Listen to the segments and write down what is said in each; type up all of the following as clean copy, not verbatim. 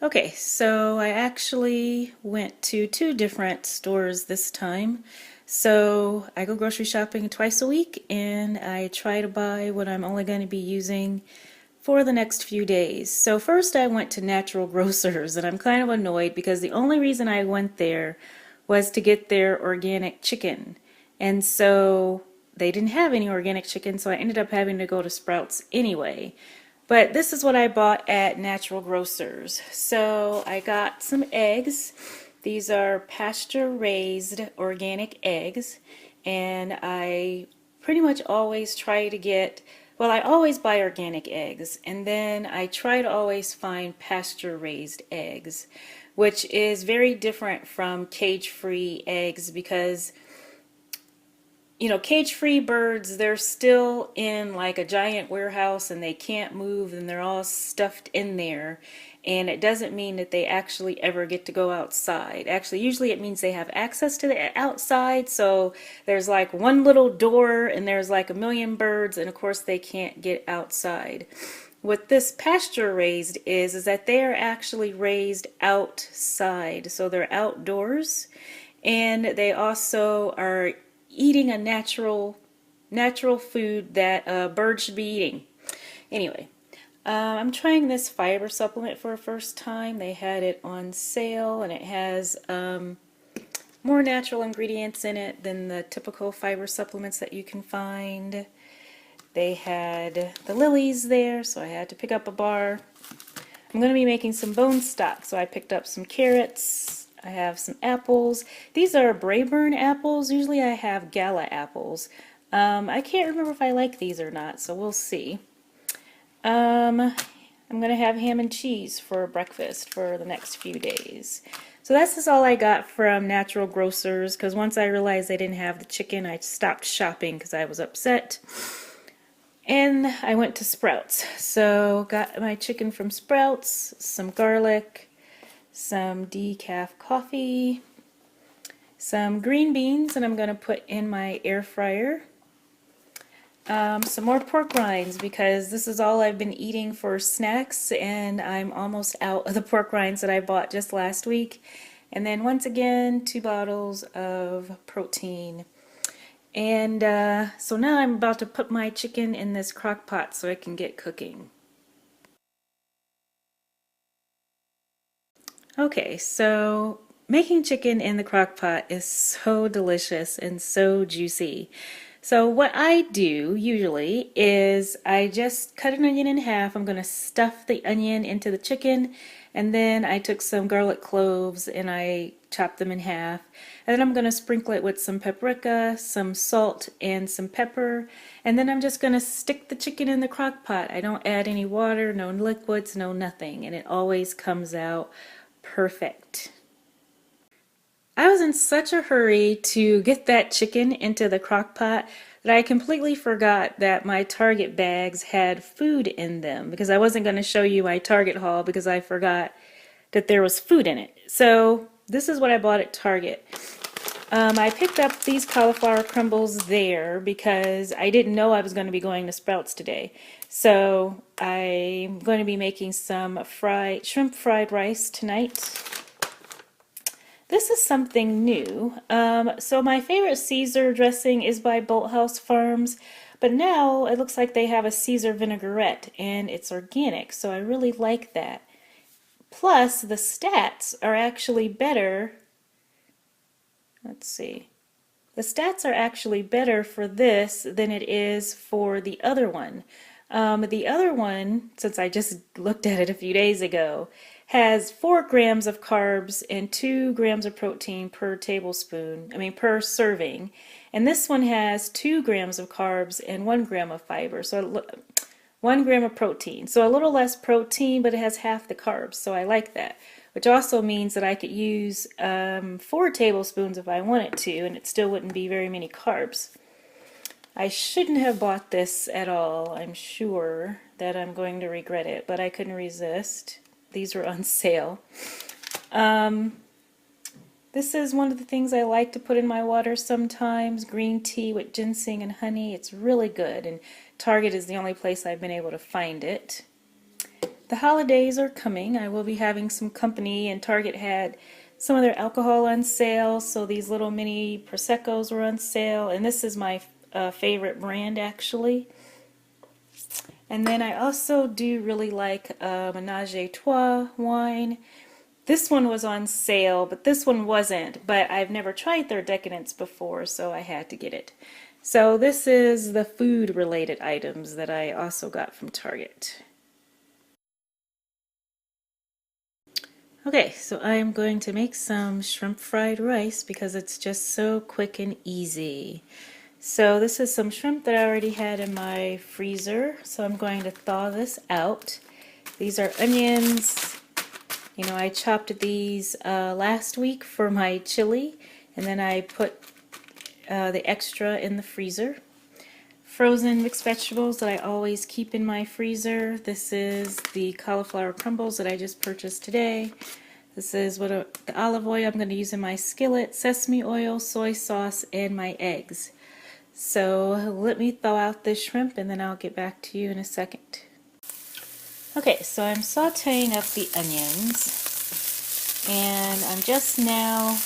Okay, so I actually went to two different stores this time. So I go grocery shopping twice a week and I try to buy what I'm only going to be using for the next few days. So first I went to Natural Grocers and I'm kind of annoyed because the only reason I went there was to get their organic chicken. And so they didn't have any organic chicken, so I ended up having to go to Sprouts anyway. But this is what I bought at Natural Grocers. So I got some eggs. These are pasture-raised organic eggs, and I pretty much always try to get, well, I always buy organic eggs, and then I try to always find pasture-raised eggs, which is very different from cage-free eggs because cage-free birds, they're still in like a giant warehouse and they can't move and they're all stuffed in there. And it doesn't mean that they actually ever get to go outside. Actually, usually it means they have access to the outside. So there's like one little door and there's like a million birds, and of course they can't get outside. What this pasture raised is that they are actually raised outside. So they're outdoors, and they also are eating a natural food that a bird should be eating. Anyway, I'm trying this fiber supplement for the first time. They had it on sale, and it has more natural ingredients in it than the typical fiber supplements that you can find. They had the lilies there, so I had to pick up a bar. I'm going to be making some bone stock, so I picked up some carrots. I have some apples. These are Brayburn apples. Usually I have Gala apples. I can't remember if I like these or not, so we'll see. I'm going to have ham and cheese for breakfast for the next few days. So that's just all I got from Natural Grocers, because once I realized they didn't have the chicken, I stopped shopping because I was upset. And I went to Sprouts. So got my chicken from Sprouts, some garlic, some decaf coffee, some green beans that I'm going to put in my air fryer, some more pork rinds because this is all I've been eating for snacks and I'm almost out of the pork rinds that I bought just last week. And then once again, 2 bottles of protein. And so now I'm about to put my chicken in this crock pot so it can get cooking. Okay, so making chicken in the crock pot is so delicious and so juicy. So what I do usually is I just cut an onion in half. I'm going to stuff the onion into the chicken, and then I took some garlic cloves and I chopped them in half. And then I'm going to sprinkle it with some paprika, some salt, and some pepper. And then I'm just going to stick the chicken in the crock pot. I don't add any water, no liquids, no nothing. And it always comes out perfect. I was in such a hurry to get that chicken into the crock pot that I completely forgot that my Target bags had food in them because I wasn't going to show you my Target haul because I forgot that there was food in it. So this is what I bought at Target. I picked up these cauliflower crumbles there because I didn't know I was going to be going to Sprouts today. So I'm going to be making some shrimp fried rice tonight. This is something new. So my favorite Caesar dressing is by Bolthouse Farms, but now it looks like they have a Caesar vinaigrette and it's organic, so I really like that. Plus, the stats are actually better. Let's see. The stats are actually better for this than it is for the other one. The other one, since I just looked at it a few days ago, has 4 grams of carbs and 2 grams of protein per per serving. And this one has 2 grams of carbs and 1 gram of fiber, so 1 gram of protein. So a little less protein, but it has half the carbs, so I like that. Which also means that I could use 4 tablespoons if I wanted to, and it still wouldn't be very many carbs. I shouldn't have bought this at all. I'm sure that I'm going to regret it, but I couldn't resist. These were on sale. This is one of the things I like to put in my water sometimes, green tea with ginseng and honey. It's really good, and Target is the only place I've been able to find it. the holidays are coming. I will be having some company, and Target had some of their alcohol on sale, so these little mini Prosecco's were on sale, and this is my favorite brand actually. And then I also do really like Menage a Trois wine. This one was on sale, but this one wasn't. But I've never tried their Decadence before, so I had to get it. So this is the food related items that I also got from Target. Okay, so I am going to make some shrimp fried rice because it's just so quick and easy. So this is some shrimp that I already had in my freezer, so I'm going to thaw this out. These are onions. You know, I chopped these last week for my chili, and then I put the extra in the freezer. Frozen mixed vegetables that I always keep in my freezer. This is the cauliflower crumbles that I just purchased today. This is the olive oil I'm going to use in my skillet, sesame oil, soy sauce, and my eggs. So let me thaw out this shrimp and then I'll get back to you in a second. Okay, so I'm sauteing up the onions, and I'm just now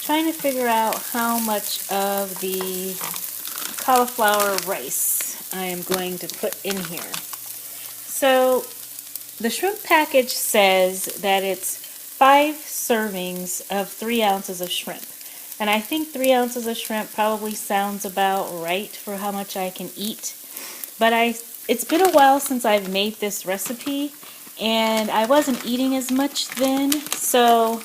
trying to figure out how much of the cauliflower rice I am going to put in here. So the shrimp package says that it's 5 servings of 3 ounces of shrimp. And I think 3 ounces of shrimp probably sounds about right for how much I can eat. But it's been a while since I've made this recipe, and I wasn't eating as much then, so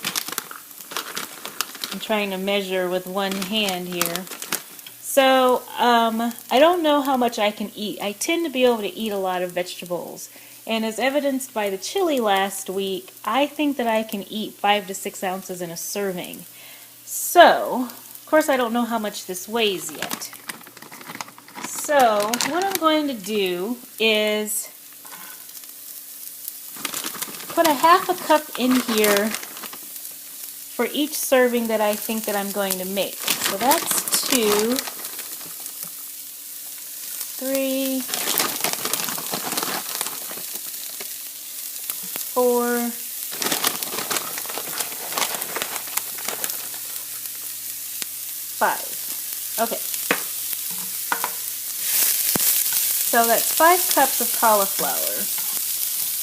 I'm trying to measure with one hand here. So I don't know how much I can eat. I tend to be able to eat a lot of vegetables, and as evidenced by the chili last week, I think that I can eat 5 to 6 ounces in a serving. So, of course I don't know how much this weighs yet. So, what I'm going to do is put a half a cup in here for each serving that I think that I'm going to make. So that's 2, 3, 4, 5. Okay. So that's 5 cups of cauliflower.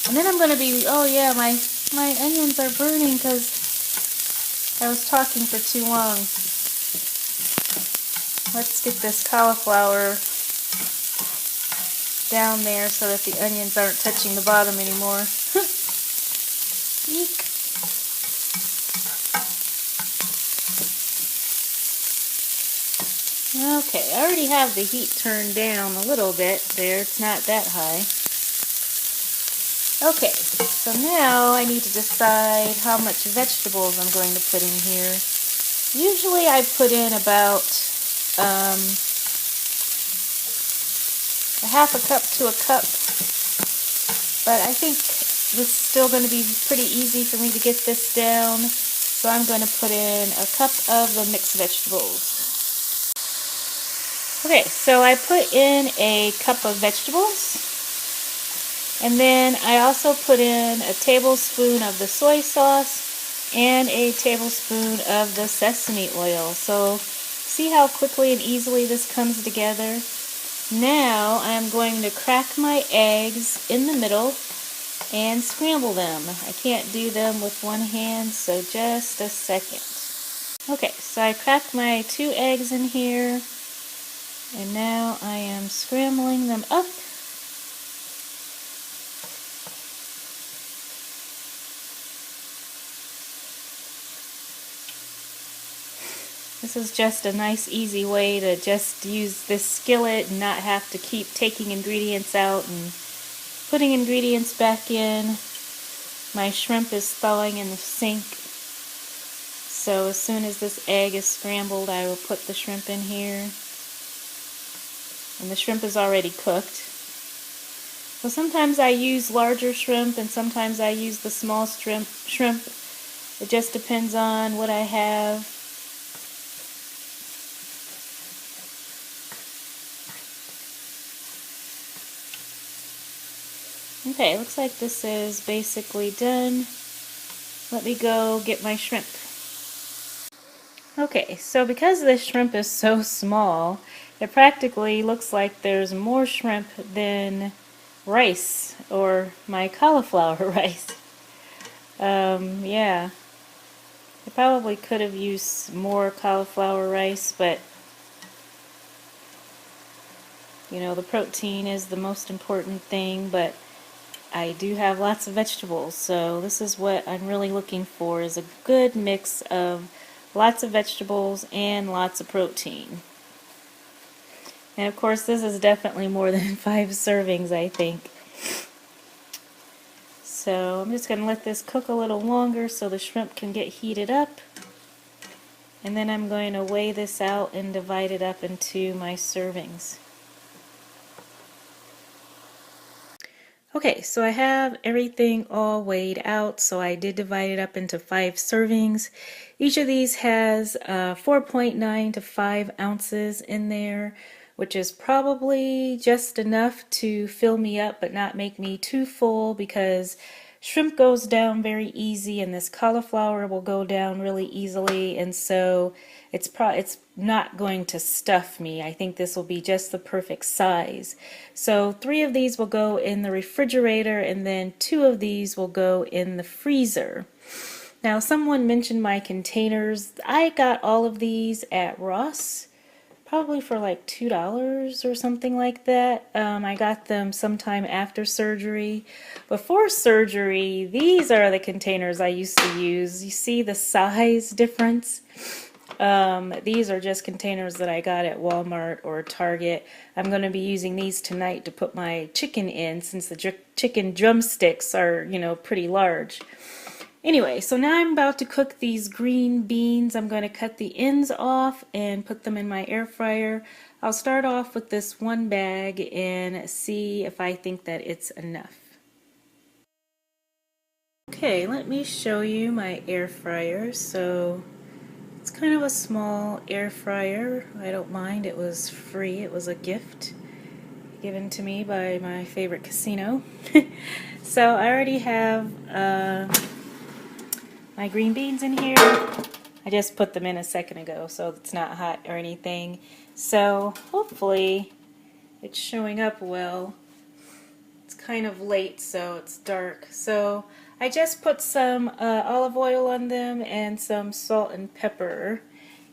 And then I'm going to be, oh yeah, my onions are burning because I was talking for too long. Let's get this cauliflower down there so that the onions aren't touching the bottom anymore. Eek. Okay, I already have the heat turned down a little bit there. It's not that high. Okay, so now I need to decide how much vegetables I'm going to put in here. Usually I put in about a half a cup to a cup, but I think this is still going to be pretty easy for me to get this down, so I'm going to put in a cup of the mixed vegetables. Okay, so I put in a cup of vegetables, and then I also put in a tablespoon of the soy sauce and a tablespoon of the sesame oil. So see how quickly and easily this comes together? Now I'm going to crack my eggs in the middle and scramble them. I can't do them with one hand, so just a second. Okay, so I cracked my 2 eggs in here, and now I am scrambling them up. This is just a nice easy way to just use this skillet and not have to keep taking ingredients out and putting ingredients back in. My shrimp is thawing in the sink, so as soon as this egg is scrambled, I will put the shrimp in here. And the shrimp is already cooked. So sometimes I use larger shrimp and sometimes I use the small shrimp. It just depends on what I have. Okay, looks like this is basically done. Let me go get my shrimp. Okay, so because this shrimp is so small, it practically looks like there's more shrimp than rice, or my cauliflower rice. Yeah, I probably could have used more cauliflower rice, but you know, the protein is the most important thing, but I do have lots of vegetables, so this is what I'm really looking for, is a good mix of lots of vegetables and lots of protein. And of course this is definitely more than 5 servings, I think. So I'm just going to let this cook a little longer so the shrimp can get heated up. And then I'm going to weigh this out and divide it up into my servings. Okay, so I have everything all weighed out, so I did divide it up into 5 servings. Each of these has 4.9 to 5 ounces in there, which is probably just enough to fill me up but not make me too full, because shrimp goes down very easy and this cauliflower will go down really easily, and so it's not going to stuff me. I think this will be just the perfect size. So 3 of these will go in the refrigerator and then 2 of these will go in the freezer. Now someone mentioned my containers. I got all of these at Ross, probably for like $2 or something like that. I got them sometime after surgery. Before surgery, these are the containers I used to use. You see the size difference? These are just containers that I got at Walmart or Target. I'm going to be using these tonight to put my chicken in, since the chicken drumsticks are, you know, pretty large. Anyway, so now I'm about to cook these green beans. I'm going to cut the ends off and put them in my air fryer. I'll start off with this one bag and see if I think that it's enough. Okay, let me show you my air fryer. So it's kind of a small air fryer. I don't mind. It was free. It was a gift given to me by my favorite casino. So I already have my green beans in here. I just put them in a second ago, so it's not hot or anything. So hopefully it's showing up well. It's kind of late, so it's dark. So I just put some olive oil on them and some salt and pepper.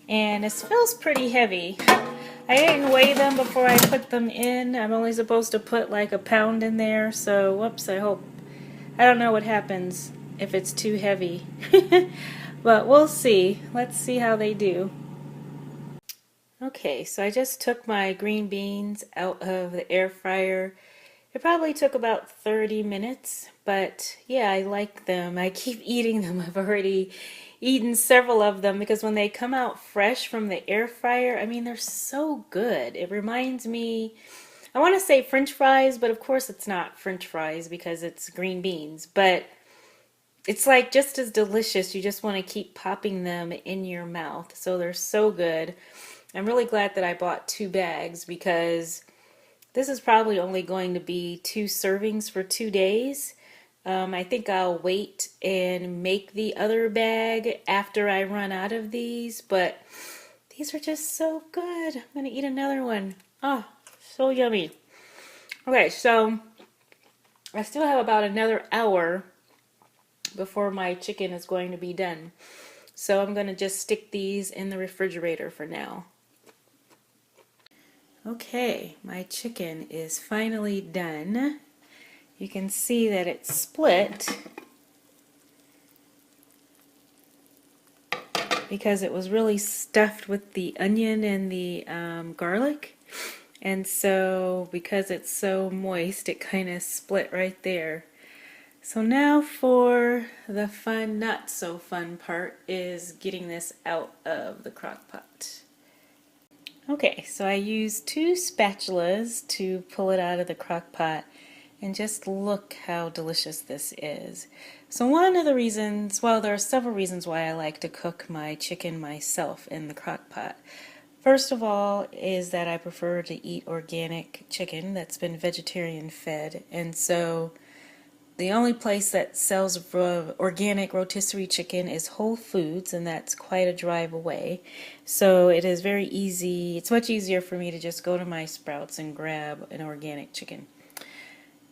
And it feels pretty heavy. I didn't weigh them before I put them in. I'm only supposed to put like a pound in there, so whoops, I don't know what happens if it's too heavy. But we'll see. Let's see how they do. Okay, so I just took my green beans out of the air fryer. It probably took about 30 minutes, but yeah, I like them. I keep eating them. I've already eaten several of them because when they come out fresh from the air fryer, I mean, they're so good. It reminds me, I want to say French fries, but of course it's not French fries because it's green beans, but it's like just as delicious. You just want to keep popping them in your mouth. So they're so good. I'm really glad that I bought 2 bags because this is probably only going to be 2 servings for 2 days. I think I'll wait and make the other bag after I run out of these, but these are just so good. I'm going to eat another one. Oh, so yummy. Okay, so I still have about another hour before my chicken is going to be done. So I'm going to just stick these in the refrigerator for now. Okay, my chicken is finally done. You can see that it's split because it was really stuffed with the onion and the garlic, and so because it's so moist, it kind of split right there. So now for the fun, not so fun part, is getting this out of the crock pot. Okay, so I used 2 spatulas to pull it out of the crock pot, and just look how delicious this is. So one of the reasons, well, there are several reasons why I like to cook my chicken myself in the crock pot. First of all is that I prefer to eat organic chicken that's been vegetarian fed, and so The only place that sells organic rotisserie chicken is Whole Foods, and that's quite a drive away. So it is very easy. It's much easier for me to just go to my Sprouts and grab an organic chicken.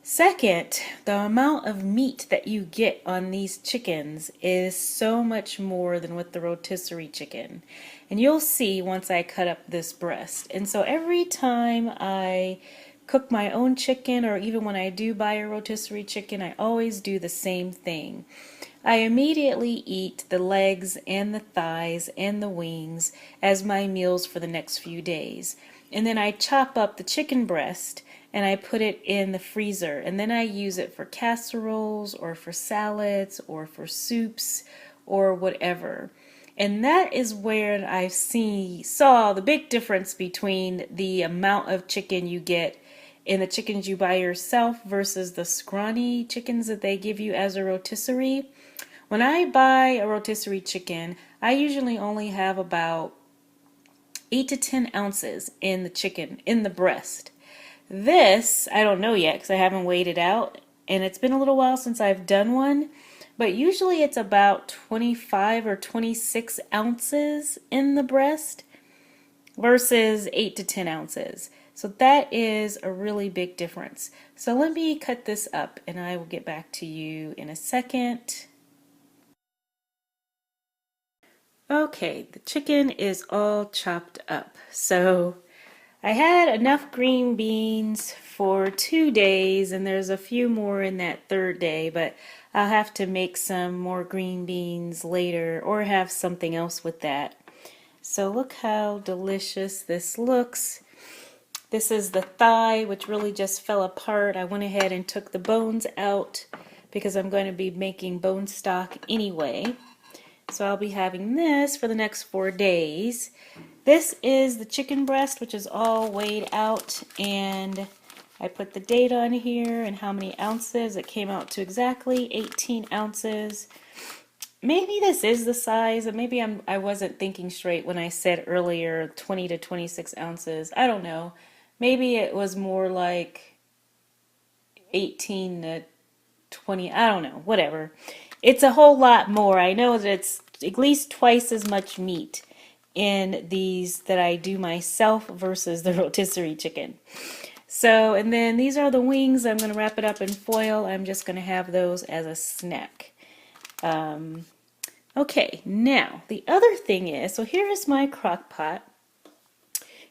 Second, the amount of meat that you get on these chickens is so much more than with the rotisserie chicken. And you'll see once I cut up this breast. And so every time I cook my own chicken, or even when I do buy a rotisserie chicken, I always do the same thing. I immediately eat the legs and the thighs and the wings as my meals for the next few days. And then I chop up the chicken breast and I put it in the freezer. And then I use it for casseroles or for salads or for soups or whatever. And that is where I saw the big difference between the amount of chicken you get in the chickens you buy yourself versus the scrawny chickens that they give you as a rotisserie. When I buy a rotisserie chicken, I usually only have about 8 to 10 ounces in the chicken, in the breast. This, I don't know yet because I haven't weighed it out, and it's been a little while since I've done one, but usually it's about 25 or 26 ounces in the breast versus 8 to 10 ounces. So that is a really big difference. So let me cut this up and I will get back to you in a second. Okay, the chicken is all chopped up. So I had enough green beans for 2 days, and there's a few more in that third day, but I'll have to make some more green beans later or have something else with that. So look how delicious this looks. This is the thigh, which really just fell apart. I went ahead and took the bones out because I'm going to be making bone stock anyway. So I'll be having this for the next 4 days. This is the chicken breast, which is all weighed out, and I put the date on here and how many ounces. It came out to exactly 18 ounces. Maybe this is the size, and maybe I wasn't thinking straight when I said earlier 20 to 26 ounces. I don't know. Maybe it was more like 18 to 20. I don't know. Whatever. It's a whole lot more. I know that it's at least twice as much meat in these that I do myself versus the rotisserie chicken. So, and then these are the wings. I'm going to wrap it up in foil. I'm just going to have those as a snack. Okay, now the other thing is, so here is my crock pot.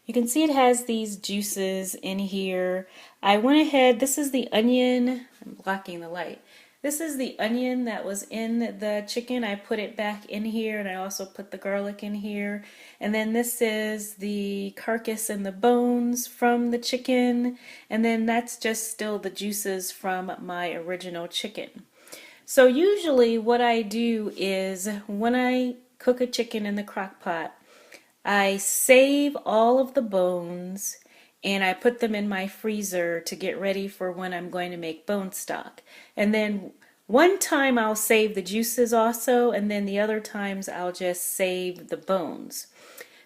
You can see it has these juices in here. I went ahead, this is the onion, I'm blocking the light. This is the onion that was in the chicken. I put it back in here, and I also put the garlic in here. And then this is the carcass and the bones from the chicken. And then that's just still the juices from my original chicken. So usually what I do is when I cook a chicken in the crock pot, I save all of the bones and I put them in my freezer to get ready for when I'm going to make bone stock. And then one time I'll save the juices also, and then the other times I'll just save the bones.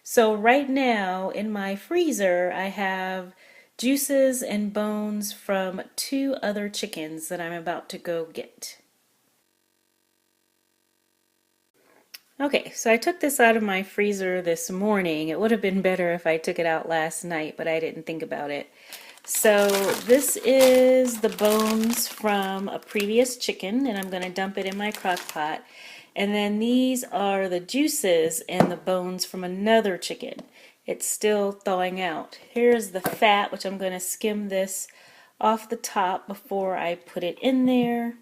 So right now in my freezer I have juices and bones from 2 other chickens that I'm about to go get. Okay, so I took this out of my freezer this morning. It would have been better if I took it out last night, but I didn't think about it. So this is the bones from a previous chicken, and I'm going to dump it in my crock pot. And then these are the juices and the bones from another chicken. It's still thawing out. Here's the fat, which I'm going to skim this off the top before I put it in there.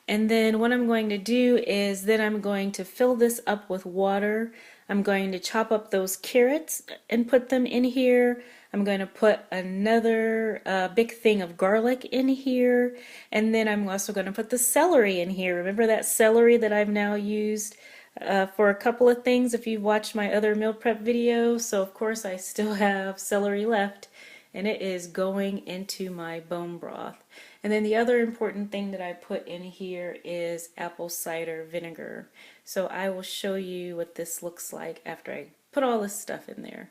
And then what I'm going to do is then I'm going to fill this up with water. I'm going to chop up those carrots and put them in here. I'm going to put another big thing of garlic in here. And then I'm also going to put the celery in here. Remember that celery that I've now used for a couple of things if you've watched my other meal prep video. So of course I still have celery left, and it is going into my bone broth. And then the other important thing that I put in here is apple cider vinegar. So I will show you what this looks like after I put all this stuff in there.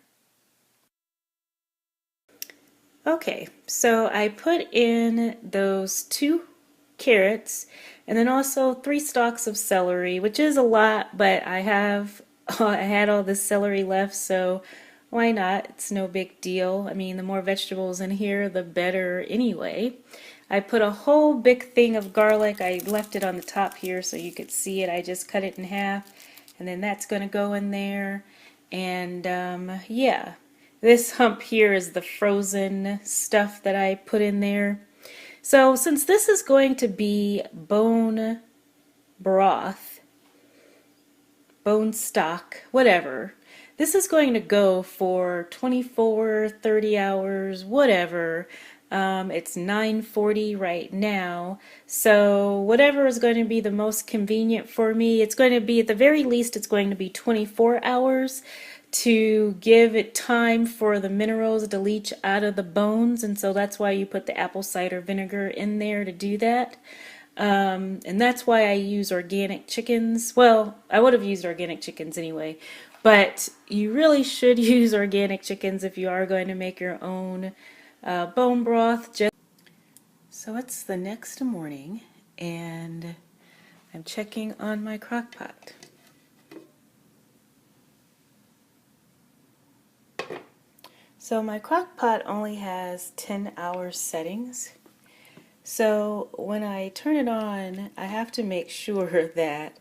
Okay, so I put in those 2 carrots and then also 3 stalks of celery, which is a lot, but I had all this celery left, so why not? It's no big deal. I mean, the more vegetables in here, the better anyway. I put a whole big thing of garlic. I left it on the top here so you could see it. I just cut it in half, and then that's going to go in there. And yeah, this hump here is the frozen stuff that I put in there. So since this is going to be bone broth, bone stock, whatever, this is going to go for 24, 30 hours, whatever. It's 9:40 right now, so whatever is going to be the most convenient for me, it's going to be, at the very least, it's going to be 24 hours to give it time for the minerals to leach out of the bones, and so that's why you put the apple cider vinegar in there to do that. And that's why I use organic chickens. Well, I would have used organic chickens anyway, but you really should use organic chickens if you are going to make your own bone broth. So it's the next morning, and I'm checking on my crock pot. So my crock pot only has 10-hour settings. So when I turn it on, I have to make sure that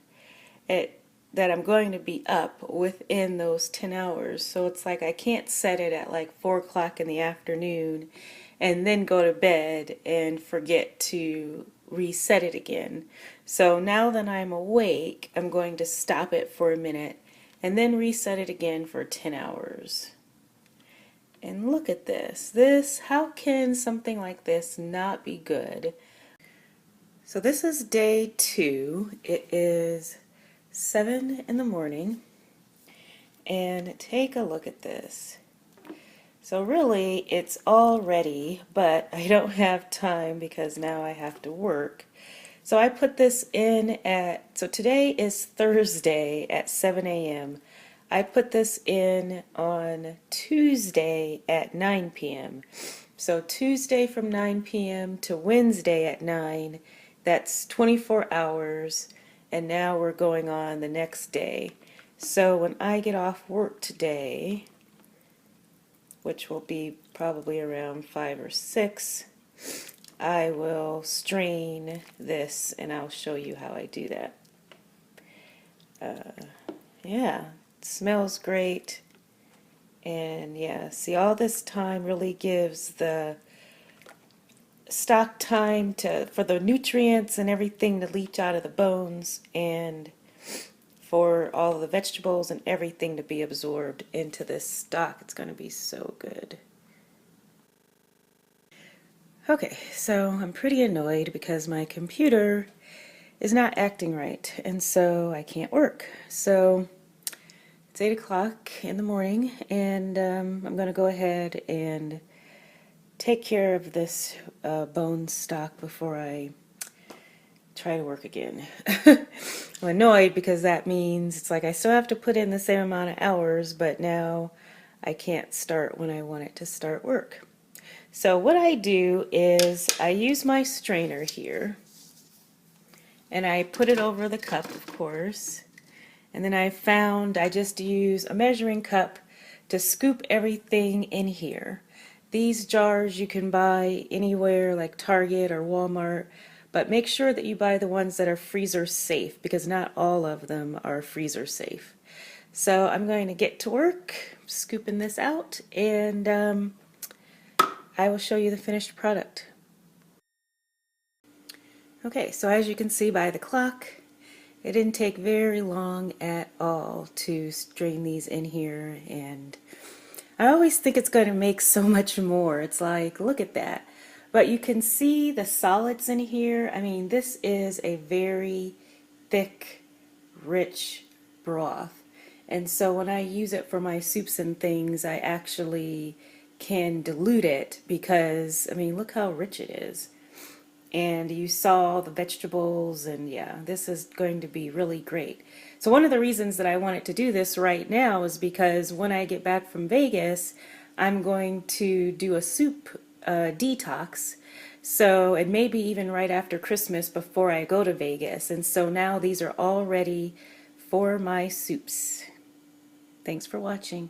I'm going to be up within those 10 hours. So it's like I can't set it at like 4 o'clock in the afternoon and then go to bed and forget to reset it again. So now that I'm awake, I'm going to stop it for a minute and then reset it again for 10 hours. And look at this. How can something like this not be good? So this is day 2. It is 7 in the morning. And take a look at this. So really, it's all ready, but I don't have time because now I have to work. So I put this in so today is Thursday at 7 a.m. I put this in on Tuesday at 9 p.m. So Tuesday from 9 p.m. to Wednesday at 9, that's 24 hours, and now we're going on the next day. So when I get off work today, which will be probably around 5 or 6, I will strain this and I'll show you how I do that. Yeah. Smells great, and yeah, see, all this time really gives the stock time for the nutrients and everything to leach out of the bones, and for all of the vegetables and everything to be absorbed into this stock. It's going to be so good. Okay, so I'm pretty annoyed because my computer is not acting right, and so I can't work. So it's 8 o'clock in the morning, and I'm going to go ahead and take care of this bone stock before I try to work again. I'm annoyed because that means it's like I still have to put in the same amount of hours, but now I can't start when I want it to start work. So what I do is I use my strainer here, and I put it over the cup, of course. And then I just use a measuring cup to scoop everything in here. These jars you can buy anywhere like Target or Walmart, but make sure that you buy the ones that are freezer safe because not all of them are freezer safe. So I'm going to get to work scooping this out, and I will show you the finished product. Okay, so as you can see by the clock, it didn't take very long at all to strain these in here, and I always think it's going to make so much more. It's like, look at that. But you can see the solids in here. I mean, this is a very thick, rich broth. And so when I use it for my soups and things, I actually can dilute it because, I mean, look how rich it is. And you saw the vegetables, and yeah, this is going to be really great. So one of the reasons that I wanted to do this right now is because when I get back from Vegas, I'm going to do a soup detox. So, and maybe even right after Christmas before I go to Vegas. And so now these are all ready for my soups. Thanks for watching.